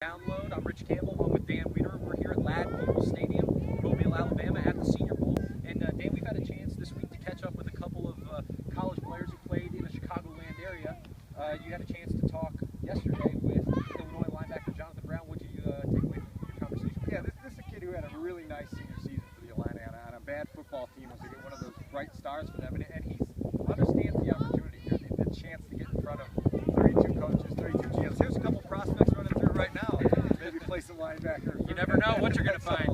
Download. I'm Rich Campbell, along with Dan Weeder. We're here at Ladd Buell Stadium, Mobile, Alabama, at the Senior Bowl. And Dan, we've had a chance this week to catch up with a couple of college players who played in the Chicagoland area. You had a chance to talk yesterday with Illinois linebacker Jonathan Brown. What did you take away from your conversation? Yeah, this is a kid who had a really nice senior season for the Illini on a bad football team. Was to get one of those bright stars for them, and he understands the opportunity here, the chance to get in front of 32 coaches, 32 GMs. Here's a couple prospects running through right now. Maybe play some linebacker. You never know what you're going to find.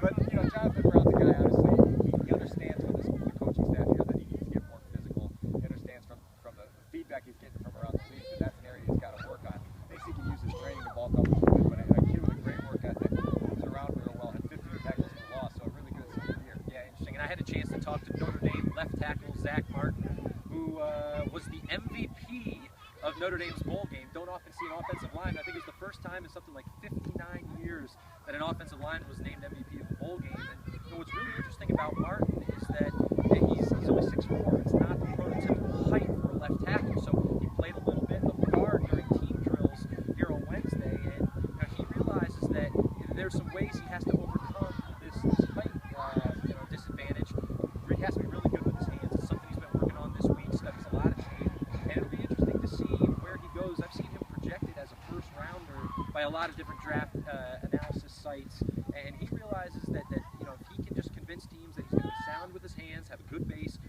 But you know, Jonathan Brown's a guy. Obviously, he understands from the coaching staff here that he needs to get more physical. He understands from the feedback he's getting from around the league that that's an area he's got to work on. Thinks he can use his training to bulk up a little bit. But a kid with a great work ethic, moves around real well, had 15 tackles for loss, so a really good senior year. Yeah, interesting. And I had a chance to talk to Notre Dame left tackle Zach Martin, who was the MVP of Notre Dame's bowl game. Don't often see an offensive lineman. I think it was the first time in something like 59 years that an offensive lineman was named MVP of a bowl game. And what's really interesting about Martin is that he's only 6'4". It's not the prototypical height for a left tackle. So he played a little bit of guard during team drills here on Wednesday, and he realizes that there's some ways he has to overcome this height disadvantage. He has to be really good with his hands. It's something he's been working on this week. Studies a lot of tape, and it'll be interesting to see where he goes. I've seen him projected as a first rounder by a lot of different draft analysis sites, and he realizes that if he can just convince teams that he's going to be sound with his hands, have a good base,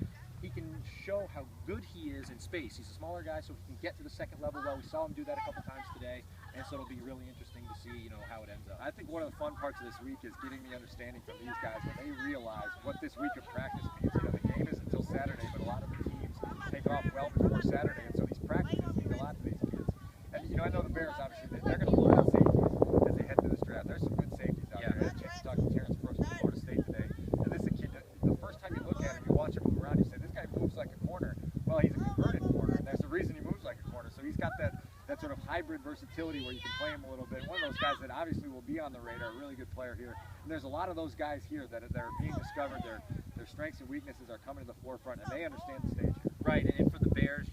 he can show how good he is in space. He's a smaller guy, so he can get to the second level well. We saw him do that a couple times today, and so it'll be really interesting to see how it ends up. I think one of the fun parts of this week is getting the understanding from these guys when they realize what this week of practice means. The game is until Saturday, but a lot of the teams take off well before Saturday, and so these practices mean a lot to these kids. And I know the Bears, obviously, they're going to look at safeties as they head to this draft. There's some good safeties out there. I had a chance to talk to Terrence Brooks from Florida State today. And this is a kid that the first time you look at him, you watch him move around, you say, this guy moves like a corner. Well, he's a converted corner, and there's a reason he moves like a corner. So he's got that sort of hybrid versatility where you can play him a little bit. One of those guys that obviously will be on the radar, a really good player here. And there's a lot of those guys here that are being discovered. Their strengths and weaknesses are coming to the forefront, and they understand the stage here. Right, and for the Bears,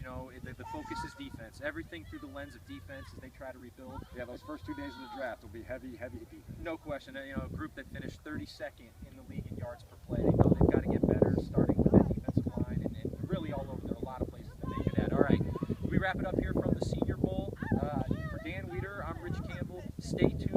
the focus is defense. Everything through the lens of defense as they try to rebuild. Yeah, those first 2 days of the draft will be heavy defense. No question. A group that finished 32nd in the league in yards per play. They know they've got to get better, starting with that defensive line, and really all over. There are a lot of places that they could add. All right, we wrap it up here from the Senior Bowl. For Dan Weeder, I'm Rich Campbell. Stay tuned.